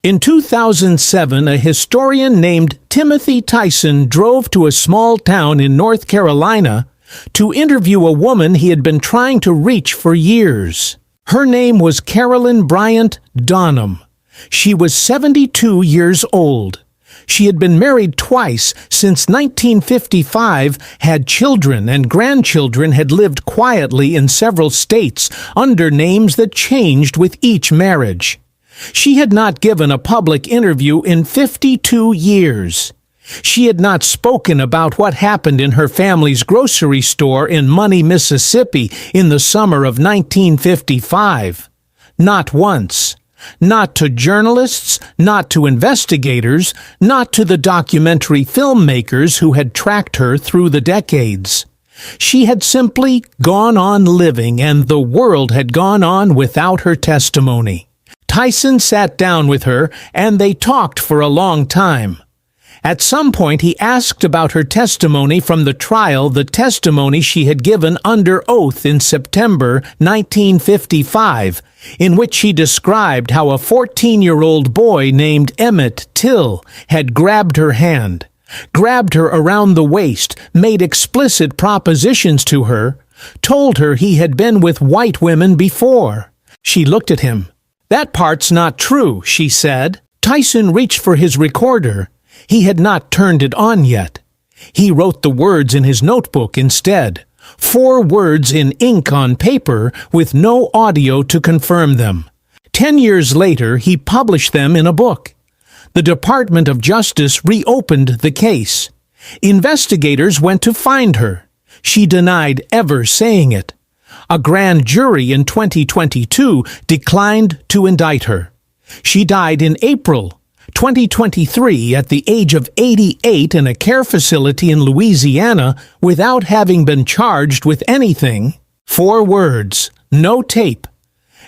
In 2007, a historian named Timothy Tyson drove to a small town in North Carolina to interview a woman he had been trying to reach for years. Her name was Carolyn Bryant Donham. She was 72 years old. She had been married twice since 1955, had children and grandchildren, had lived quietly in several states under names that changed with each marriage. She had not given a public interview in 52 years. She had not spoken about what happened in her family's grocery store in Money, Mississippi in the summer of 1955. Not once. Not to journalists, not to investigators, not to the documentary filmmakers who had tracked her through the decades. She had simply gone on living, and the world had gone on without her testimony. Tyson sat down with her, and they talked for a long time. At some point, he asked about her testimony from the trial, the testimony she had given under oath in September 1955, in which she described how a 14-year-old boy named Emmett Till had grabbed her hand, grabbed her around the waist, made explicit propositions to her, told her he had been with white women before. She looked at him. "That part's not true," she said. Tyson reached for his recorder. He had not turned it on yet. He wrote the words in his notebook instead. 4 words in ink on paper with no audio to confirm them. 10 years later, he published them in a book. The Department of Justice reopened the case. Investigators went to find her. She denied ever saying it. A grand jury in 2022 declined to indict her. She died in April 2023 at the age of 88 in a care facility in Louisiana without having been charged with anything. 4 words, no tape.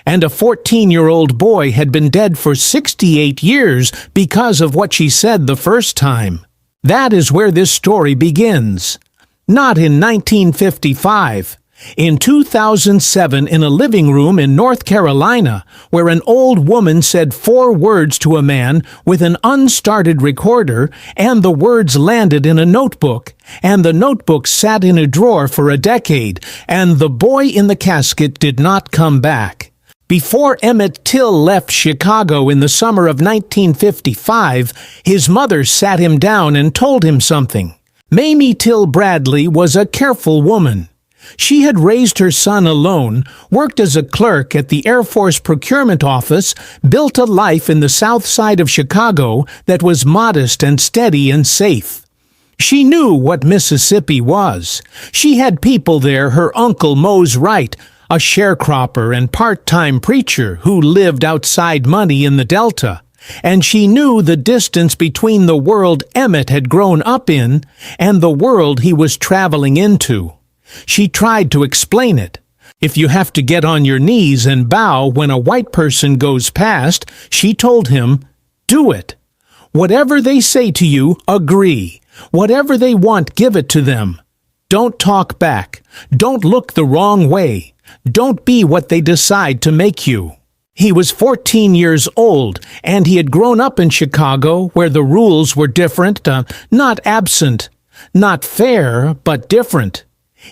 And a 14-year-old boy had been dead for 68 years because of what she said the first time. That is where this story begins. Not in 1955. In 2007, in a living room in North Carolina, where an old woman said 4 words to a man with an unstarted recorder, and the words landed in a notebook, and the notebook sat in a drawer for a decade, and the boy in the casket did not come back. Before Emmett Till left Chicago in the summer of 1955, his mother sat him down and told him something. Mamie Till Bradley was a careful woman. She had raised her son alone, worked as a clerk at the Air Force Procurement Office, built a life in the South Side of Chicago that was modest and steady and safe. She knew what Mississippi was. She had people there, her uncle Mose Wright, a sharecropper and part-time preacher who lived outside Money in the Delta. And she knew the distance between the world Emmett had grown up in and the world he was traveling into. She tried to explain it. If you have to get on your knees and bow when a white person goes past, she told him, do it. Whatever they say to you, agree. Whatever they want, give it to them. Don't talk back. Don't look the wrong way. Don't be what they decide to make you. He was 14 years old, and he had grown up in Chicago where the rules were different, not absent, not fair, but different.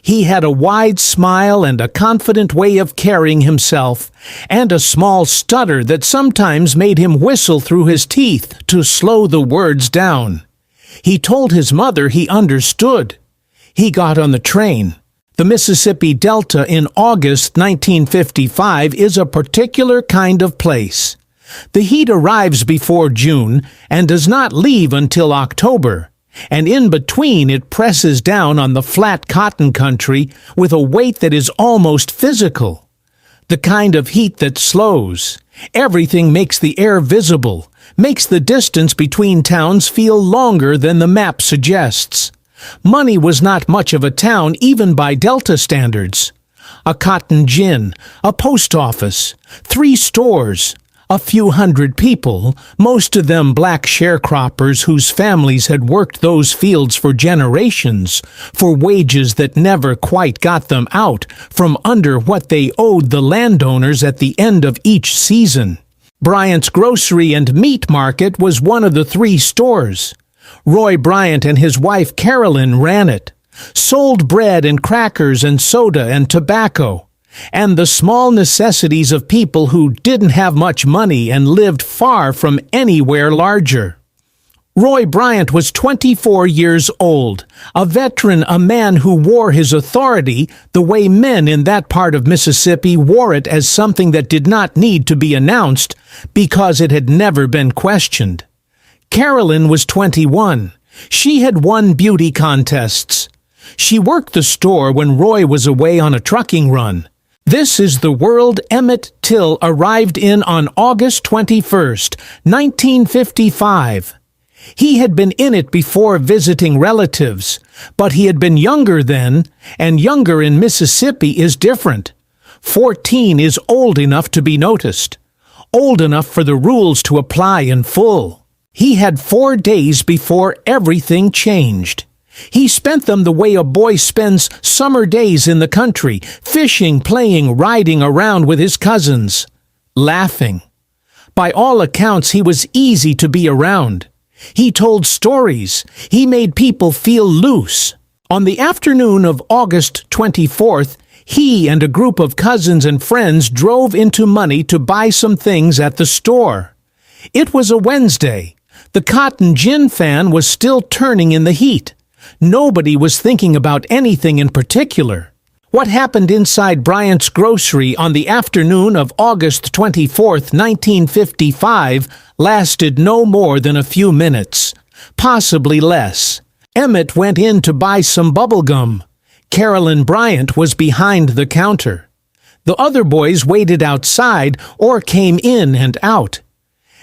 He had a wide smile and a confident way of carrying himself, and a small stutter that sometimes made him whistle through his teeth to slow the words down. He told his mother he understood. He got on the train. The Mississippi Delta in August 1955 is a particular kind of place. The heat arrives before June and does not leave until October. And in between it presses down on the flat cotton country with a weight that is almost physical. The kind of heat that slows. Everything makes the air visible, makes the distance between towns feel longer than the map suggests. Money was not much of a town even by Delta standards. A cotton gin, a post office, 3 stores, a few hundred people, most of them black sharecroppers whose families had worked those fields for generations, for wages that never quite got them out from under what they owed the landowners at the end of each season. Bryant's grocery and meat market was one of the 3 stores. Roy Bryant and his wife Carolyn ran it, sold bread and crackers and soda and tobacco, and the small necessities of people who didn't have much money and lived far from anywhere larger. Roy Bryant was 24 years old, a veteran, a man who wore his authority the way men in that part of Mississippi wore it, as something that did not need to be announced because it had never been questioned. Carolyn was 21. She had won beauty contests. She worked the store when Roy was away on a trucking run. This is the world Emmett Till arrived in on August 21st, 1955. He had been in it before visiting relatives, but he had been younger then, and younger in Mississippi is different. 14 is old enough to be noticed, old enough for the rules to apply in full. He had 4 days before everything changed. He spent them the way a boy spends summer days in the country, fishing, playing, riding around with his cousins, laughing. By all accounts, he was easy to be around. He told stories. He made people feel loose. On the afternoon of August 24th, he and a group of cousins and friends drove into Money to buy some things at the store. It was a Wednesday. The cotton gin fan was still turning in the heat. Nobody was thinking about anything in particular. What happened inside Bryant's grocery on the afternoon of August 24th, 1955, lasted no more than a few minutes, possibly less. Emmett went in to buy some bubble gum. Carolyn Bryant was behind the counter. The other boys waited outside or came in and out.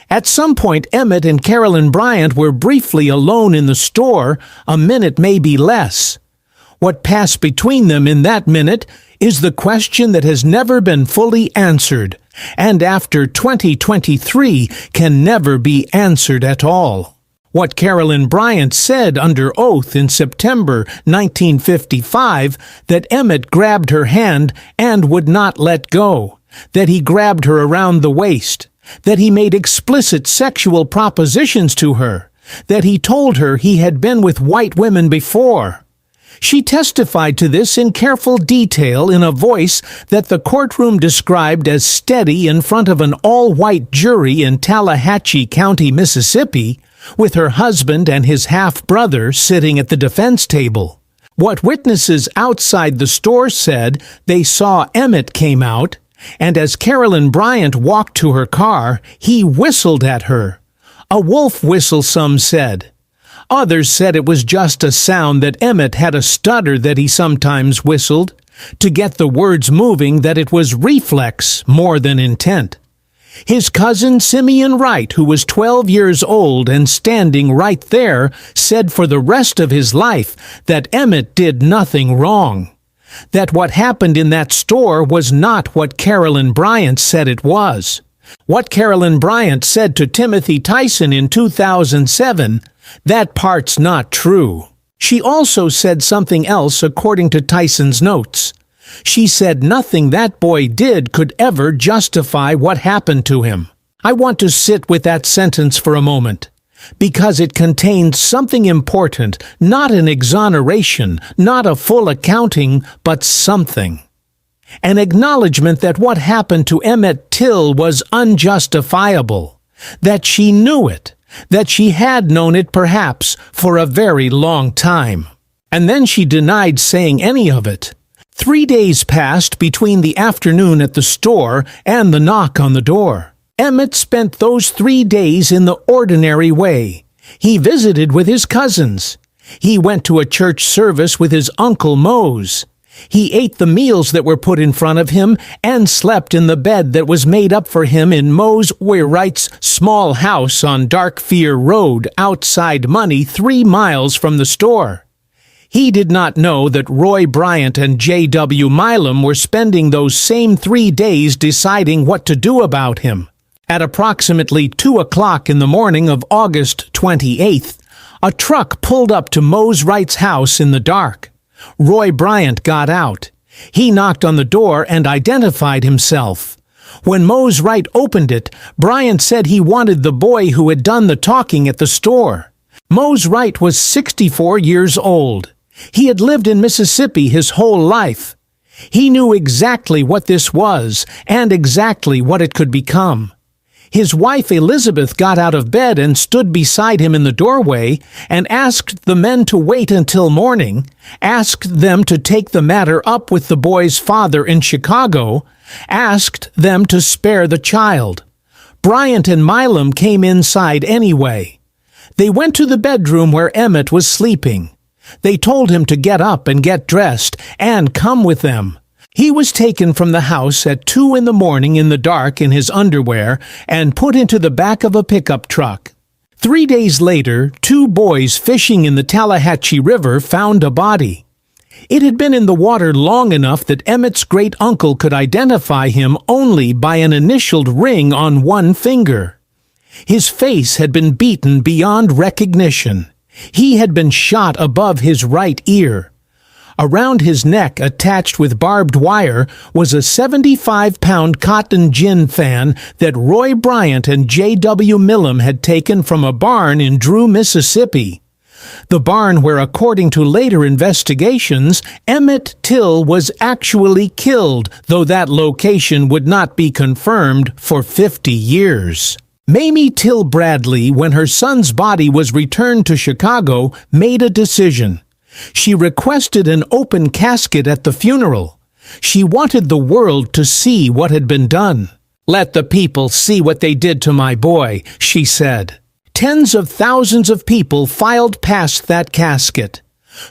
At some point, Emmett and Carolyn Bryant were briefly alone in the store, a minute, maybe less. What passed between them in that minute is the question that has never been fully answered, and after 2023 can never be answered at all. What Carolyn Bryant said under oath in September 1955, that Emmett grabbed her hand and would not let go, that he grabbed her around the waist, that he made explicit sexual propositions to her, that he told her he had been with white women before. She testified to this in careful detail in a voice that the courtroom described as steady in front of an all-white jury in Tallahatchie County, Mississippi, with her husband and his half-brother sitting at the defense table. What witnesses outside the store said, they saw Emmett came out, and as Carolyn Bryant walked to her car, he whistled at her. A wolf whistle, some said. Others said it was just a sound, that Emmett had a stutter that he sometimes whistled, to get the words moving, that it was reflex more than intent. His cousin Simeon Wright, who was 12 years old and standing right there, said for the rest of his life that Emmett did nothing wrong. That what happened in that store was not what Carolyn Bryant said it was. What Carolyn Bryant said to Timothy Tyson in 2007, that part's not true. She also said something else according to Tyson's notes. She said nothing that boy did could ever justify what happened to him. I want to sit with that sentence for a moment, because it contains something important, not an exoneration, not a full accounting, but something. An acknowledgement that what happened to Emmett Till was unjustifiable, that she knew it, that she had known it perhaps for a very long time. And then she denied saying any of it. 3 days passed between the afternoon at the store and the knock on the door. Emmett spent those 3 days in the ordinary way. He visited with his cousins. He went to a church service with his Uncle Mose. He ate the meals that were put in front of him and slept in the bed that was made up for him in Mose Wright's small house on Darkfear Road outside Money, 3 miles from the store. He did not know that Roy Bryant and J.W. Milam were spending those same 3 days deciding what to do about him. At approximately 2 o'clock in the morning of August 28th, a truck pulled up to Mose Wright's house in the dark. Roy Bryant got out. He knocked on the door and identified himself. When Mose Wright opened it, Bryant said he wanted the boy who had done the talking at the store. Mose Wright was 64 years old. He had lived in Mississippi his whole life. He knew exactly what this was and exactly what it could become. His wife Elizabeth got out of bed and stood beside him in the doorway and asked the men to wait until morning, asked them to take the matter up with the boy's father in Chicago, asked them to spare the child. Bryant and Milam came inside anyway. They went to the bedroom where Emmett was sleeping. They told him to get up and get dressed and come with them. He was taken from the house at 2 a.m. in the dark in his underwear and put into the back of a pickup truck. 3 days later, 2 boys fishing in the Tallahatchie River found a body. It had been in the water long enough that Emmett's great-uncle could identify him only by an initialed ring on one finger. His face had been beaten beyond recognition. He had been shot above his right ear. Around his neck, attached with barbed wire, was a 75-pound cotton gin fan that Roy Bryant and J.W. Milam had taken from a barn in Drew, Mississippi. The barn where, according to later investigations, Emmett Till was actually killed, though that location would not be confirmed for 50 years. Mamie Till Bradley, when her son's body was returned to Chicago, made a decision. She requested an open casket at the funeral. She wanted the world to see what had been done. "Let the people see what they did to my boy," she said. Tens of thousands of people filed past that casket.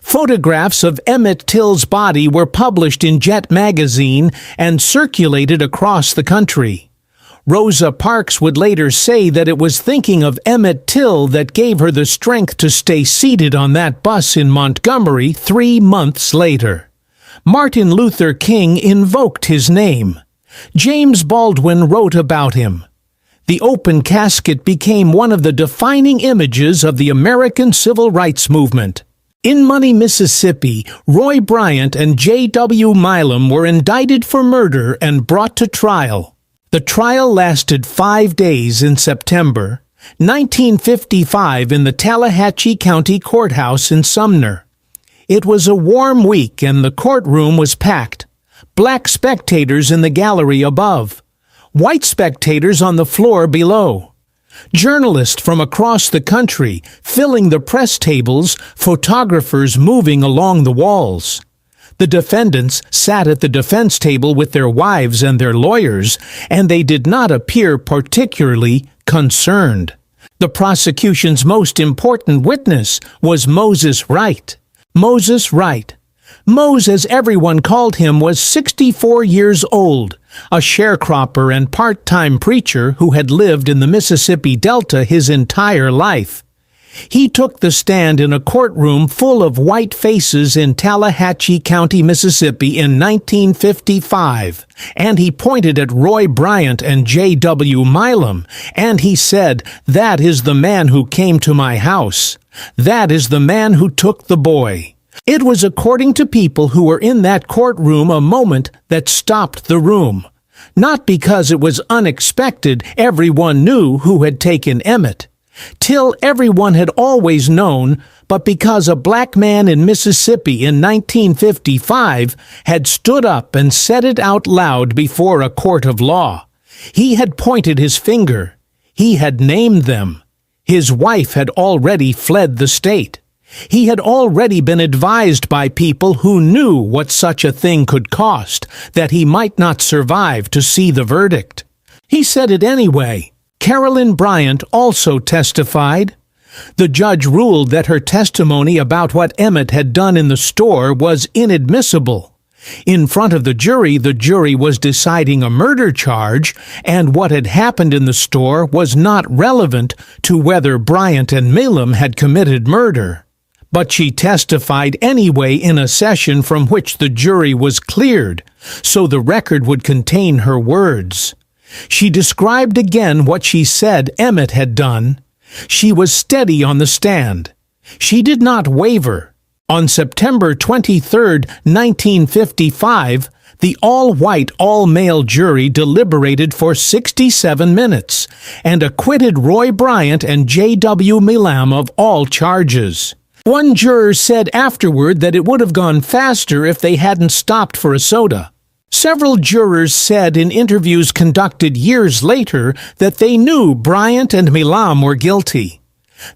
Photographs of Emmett Till's body were published in Jet magazine and circulated across the country. Rosa Parks would later say that it was thinking of Emmett Till that gave her the strength to stay seated on that bus in Montgomery 3 months later. Martin Luther King invoked his name. James Baldwin wrote about him. The open casket became one of the defining images of the American Civil Rights Movement. In Money, Mississippi, Roy Bryant and J.W. Milam were indicted for murder and brought to trial. The trial lasted 5 days in September 1955 in the Tallahatchie County Courthouse in Sumner. It was a warm week and the courtroom was packed. Black spectators in the gallery above. White spectators on the floor below. Journalists from across the country filling the press tables, photographers moving along the walls. The defendants sat at the defense table with their wives and their lawyers, and they did not appear particularly concerned. The prosecution's most important witness was Moses Wright. Moses Wright. Mose, as everyone called him, was 64 years old, a sharecropper and part-time preacher who had lived in the Mississippi Delta his entire life. He took the stand in a courtroom full of white faces in Tallahatchie County, Mississippi in 1955, and he pointed at Roy Bryant and J.W. Milam, and he said, "That is the man who came to my house. That is the man who took the boy." It was, according to people who were in that courtroom, a moment that stopped the room. Not because it was unexpected, everyone knew who had taken Emmett. Till everyone had always known, but because a black man in Mississippi in 1955 had stood up and said it out loud before a court of law. He had pointed his finger. He had named them. His wife had already fled the state. He had already been advised by people who knew what such a thing could cost, that he might not survive to see the verdict. He said it anyway. Carolyn Bryant also testified. The judge ruled that her testimony about what Emmett had done in the store was inadmissible. In front of the jury was deciding a murder charge, and what had happened in the store was not relevant to whether Bryant and Milam had committed murder. But she testified anyway in a session from which the jury was cleared, so the record would contain her words. She described again what she said Emmett had done. She was steady on the stand. She did not waver. On September 23, 1955, The all-white, all-male jury deliberated for 67 minutes and acquitted Roy Bryant and J.W. Milam of all charges. One juror said afterward that it would have gone faster if they hadn't stopped for a soda. Several jurors said in interviews conducted years later that they knew Bryant and Milam were guilty.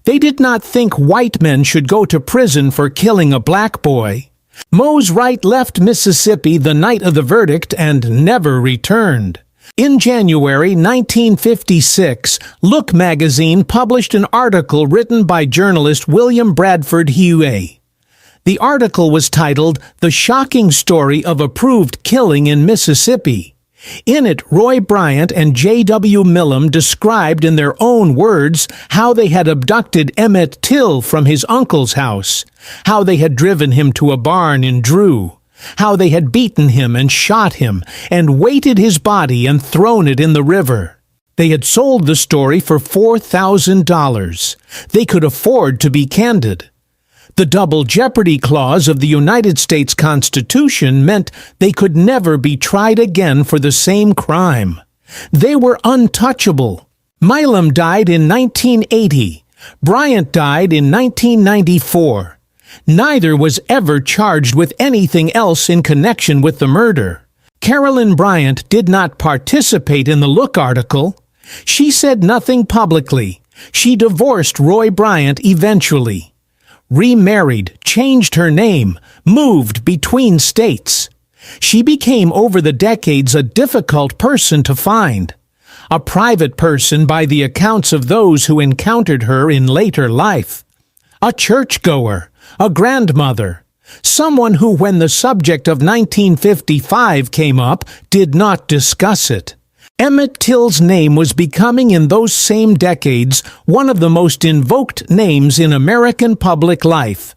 They did not think white men should go to prison for killing a black boy. Mose Wright left Mississippi the night of the verdict and never returned. In January 1956, Look magazine published an article written by journalist William Bradford Huey. The article was titled "The Shocking Story of a Proved Killing in Mississippi." In it, Roy Bryant and J.W. Milam described in their own words how they had abducted Emmett Till from his uncle's house, how they had driven him to a barn in Drew, how they had beaten him and shot him and weighted his body and thrown it in the river. They had sold the story for $4,000. They could afford to be candid. The double jeopardy clause of the United States Constitution meant they could never be tried again for the same crime. They were untouchable. Milam died in 1980. Bryant died in 1994. Neither was ever charged with anything else in connection with the murder. Carolyn Bryant did not participate in the Look article. She said nothing publicly. She divorced Roy Bryant eventually. Remarried, changed her name, moved between states. She became over the decades a difficult person to find. A private person by the accounts of those who encountered her in later life. A churchgoer, a grandmother, someone who, when the subject of 1955 came up, did not discuss it. Emmett Till's name was becoming in those same decades one of the most invoked names in American public life.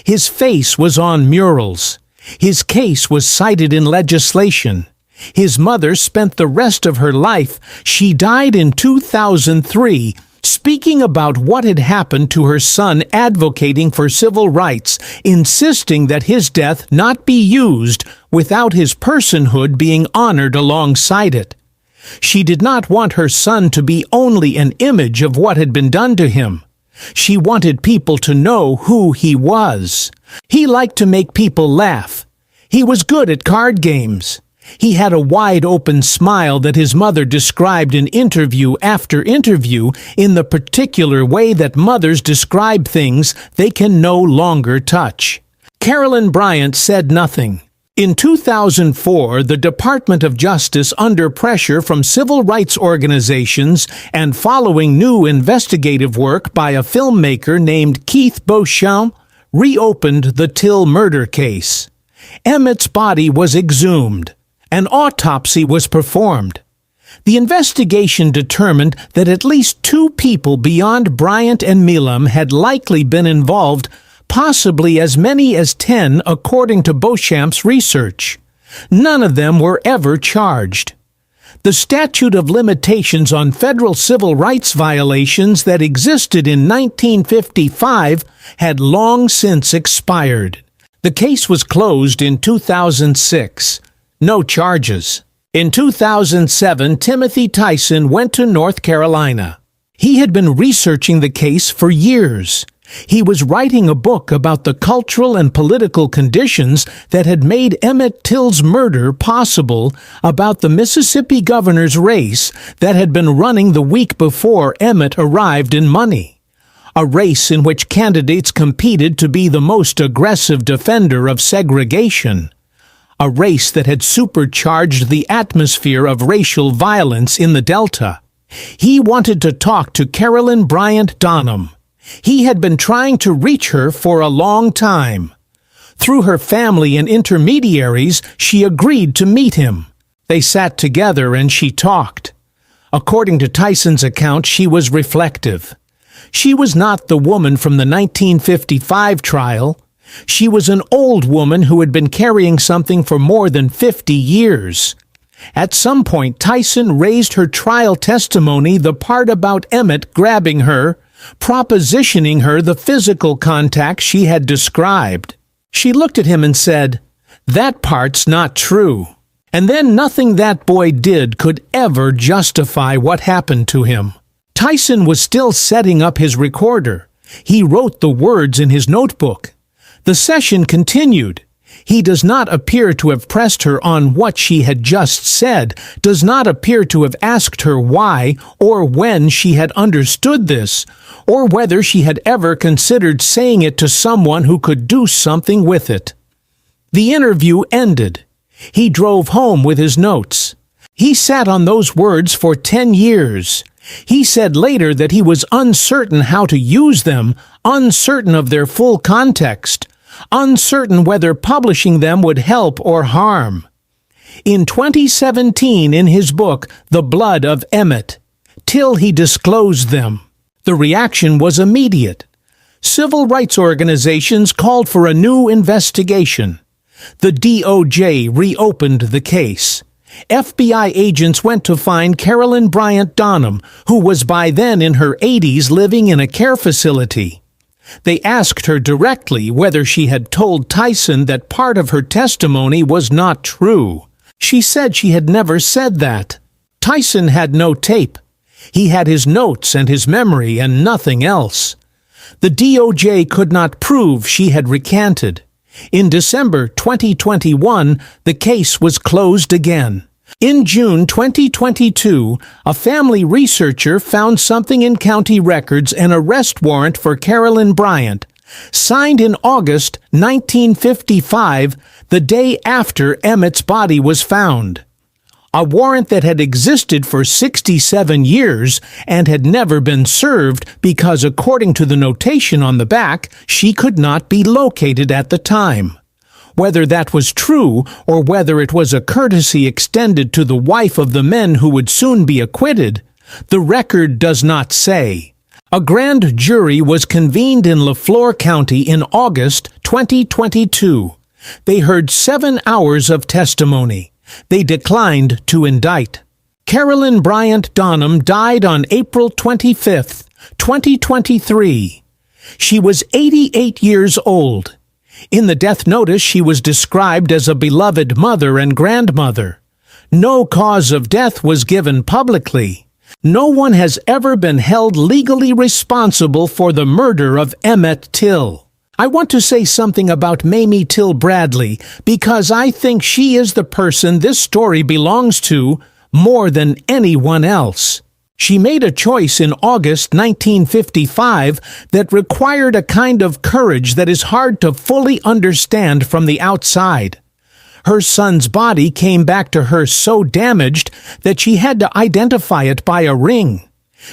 His face was on murals. His case was cited in legislation. His mother spent the rest of her life, she died in 2003, speaking about what had happened to her son, advocating for civil rights, insisting that his death not be used without his personhood being honored alongside it. She did not want her son to be only an image of what had been done to him. She wanted people to know who he was. He liked to make people laugh. He was good at card games. He had a wide-open smile that his mother described in interview after interview in the particular way that mothers describe things they can no longer touch. Carolyn Bryant said nothing. In 2004, the Department of Justice, under pressure from civil rights organizations and following new investigative work by a filmmaker named Keith Beauchamp, reopened the Till murder case. Emmett's body was exhumed. An autopsy was performed. The investigation determined that at least 2 people beyond Bryant and Milam had likely been involved, possibly as many as 10 according to Beauchamp's research. None of them were ever charged. The statute of limitations on federal civil rights violations that existed in 1955 had long since expired. The case was closed in 2006. No charges. In 2007, Timothy Tyson went to North Carolina. He had been researching the case for years. He was writing a book about the cultural and political conditions that had made Emmett Till's murder possible, about the Mississippi governor's race that had been running the week before Emmett arrived in Money. A race in which candidates competed to be the most aggressive defender of segregation. A race that had supercharged the atmosphere of racial violence in the Delta. He wanted to talk to Carolyn Bryant Donham. He had been trying to reach her for a long time. Through her family and intermediaries, she agreed to meet him. They sat together and she talked. According to Tyson's account, she was reflective. She was not the woman from the 1955 trial. She was an old woman who had been carrying something for more than 50 years. At some point, Tyson raised her trial testimony, the part about Emmett grabbing her, propositioning her the physical contact she had described. She looked at him and said, That part's not true. And then nothing that boy did could ever justify what happened to him. Tyson was still setting up his recorder. He wrote the words in his notebook. The session continued. He does not appear to have pressed her on what she had just said, does not appear to have asked her why or when she had understood this, or whether she had ever considered saying it to someone who could do something with it. The interview ended. He drove home with his notes. He sat on those words for 10 years. He said later that he was uncertain how to use them, uncertain of their full context, uncertain whether publishing them would help or harm. In 2017, in his book, The Blood of Emmett Till, he disclosed them. The reaction was immediate. Civil rights organizations called for a new investigation. The DOJ reopened the case. FBI agents went to find Carolyn Bryant Donham, who was by then in her 80s living in a care facility. They asked her directly whether she had told Tyson that part of her testimony was not true. She said she had never said that. Tyson had no tape. He had his notes and his memory and nothing else. The DOJ could not prove she had recanted. In December 2021, the case was closed again. In June 2022, a family researcher found something in county records, an arrest warrant for Carolyn Bryant, signed in August 1955, the day after Emmett's body was found. A warrant that had existed for 67 years and had never been served because, according to the notation on the back, she could not be located at the time. Whether that was true or whether it was a courtesy extended to the wife of the men who would soon be acquitted, the record does not say. A grand jury was convened in Leflore County in August 2022. They heard 7 hours of testimony. They declined to indict. Carolyn Bryant Donham died on April 25, 2023. She was 88 years old. In the death notice, she was described as a beloved mother and grandmother. No cause of death was given publicly. No one has ever been held legally responsible for the murder of Emmett Till. I want to say something about Mamie Till Bradley because I think she is the person this story belongs to more than anyone else. She made a choice in August 1955 that required a kind of courage that is hard to fully understand from the outside. Her son's body came back to her so damaged that she had to identify it by a ring.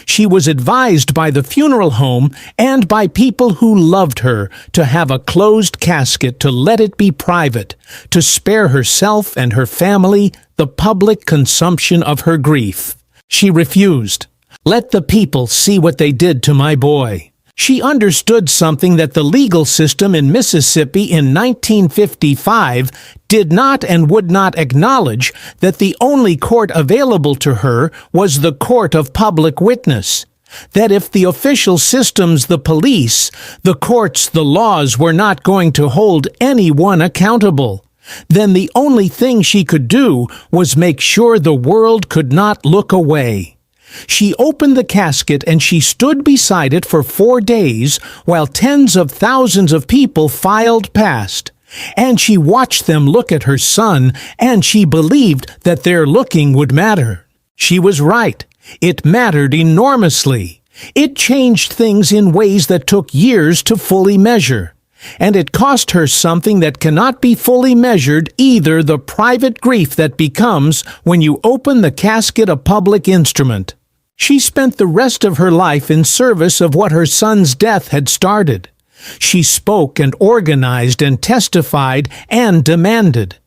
She was advised by the funeral home and by people who loved her to have a closed casket, to let it be private, to spare herself and her family the public consumption of her grief. She refused. Let the people see what they did to my boy. She understood something that the legal system in Mississippi in 1955 did not and would not acknowledge, that the only court available to her was the court of public witness. That if the official systems, the police, the courts, the laws were not going to hold anyone accountable, then the only thing she could do was make sure the world could not look away. She opened the casket and she stood beside it for 4 days while tens of thousands of people filed past. And she watched them look at her son, and she believed that their looking would matter. She was right. It mattered enormously. It changed things in ways that took years to fully measure. And it cost her something that cannot be fully measured either: the private grief that becomes when you open the casket a public instrument. She spent the rest of her life in service of what her son's death had started. She spoke and organized and testified and demanded.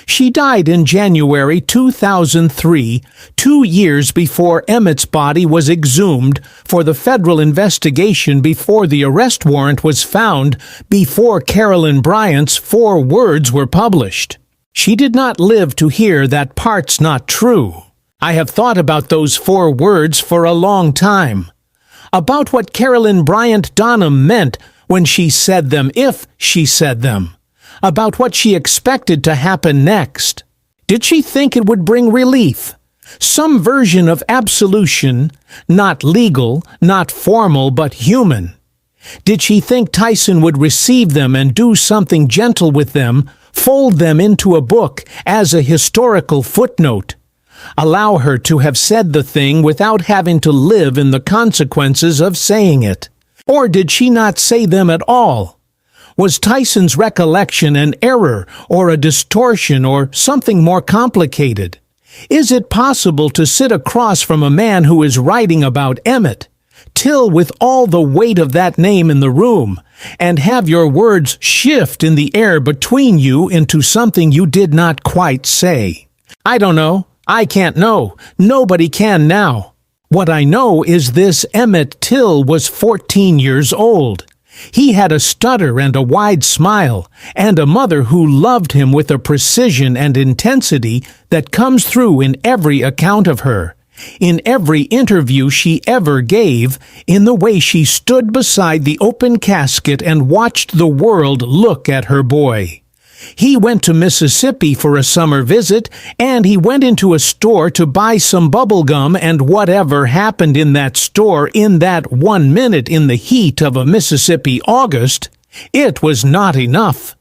She died in January 2003, 2 years before Emmett's body was exhumed for the federal investigation, before the arrest warrant was found, before Carolyn Bryant's 4 words were published. She did not live to hear that part's not true. I have thought about those 4 words for a long time, about what Carolyn Bryant Donham meant when she said them, if she said them, about what she expected to happen next. Did she think it would bring relief? Some version of absolution, not legal, not formal, but human. Did she think Tyson would receive them and do something gentle with them, fold them into a book as a historical footnote? Allow her to have said the thing without having to live in the consequences of saying it? Or did she not say them at all? Was Tyson's recollection an error or a distortion or something more complicated? Is it possible to sit across from a man who is writing about Emmett Till with all the weight of that name in the room, and have your words shift in the air between you into something you did not quite say? I don't know. I can't know. Nobody can now. What I know is this: Emmett Till was 14 years old. He had a stutter and a wide smile, and a mother who loved him with a precision and intensity that comes through in every account of her, in every interview she ever gave, in the way she stood beside the open casket and watched the world look at her boy. He went to Mississippi for a summer visit, and he went into a store to buy some bubble gum, and whatever happened in that store in that 1 minute in the heat of a Mississippi August, it was not enough.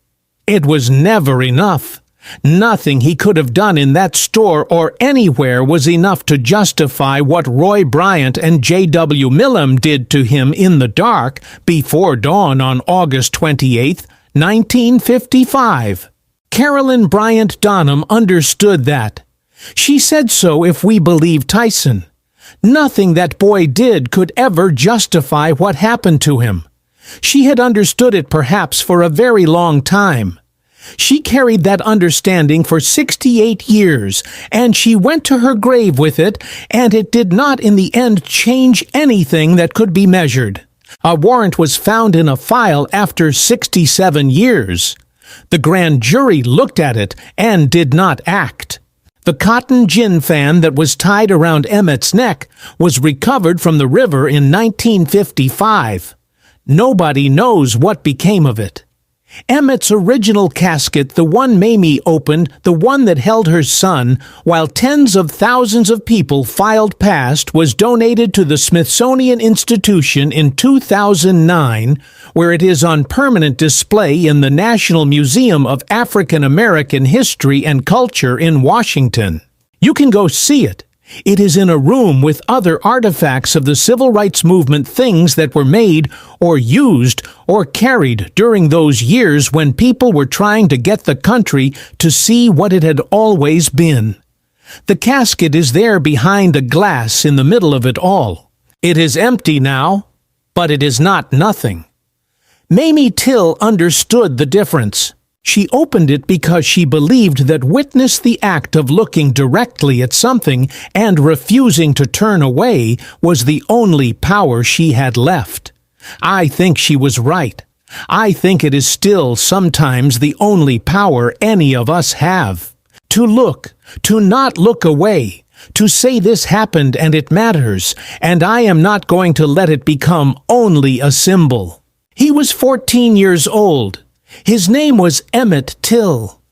It was never enough. Nothing he could have done in that store or anywhere was enough to justify what Roy Bryant and J.W. Milam did to him in the dark before dawn on August 28th, 1955. Carolyn Bryant Donham understood that. She said so, if we believe Tyson. Nothing that boy did could ever justify what happened to him. She had understood it perhaps for a very long time. She carried that understanding for 68 years, and she went to her grave with it, and it did not in the end change anything that could be measured. A warrant was found in a file after 67 years. The grand jury looked at it and did not act. The cotton gin fan that was tied around Emmett's neck was recovered from the river in 1955. Nobody knows what became of it. Emmett's original casket, the one Mamie opened, the one that held her son, while tens of thousands of people filed past, was donated to the Smithsonian Institution in 2009, where it is on permanent display in the National Museum of African American History and Culture in Washington. You can go see it. It is in a room with other artifacts of the civil rights movement, things that were made or used or carried during those years when people were trying to get the country to see what it had always been. The casket is there behind a glass in the middle of it all. It is empty now, but it is not nothing. Mamie Till understood the difference. She opened it because she believed that witness the act of looking directly at something and refusing to turn away was the only power she had left. I think she was right. I think it is still sometimes the only power any of us have. To look, to not look away, to say this happened and it matters, and I am not going to let it become only a symbol. He was 14 years old. His name was Emmett Till.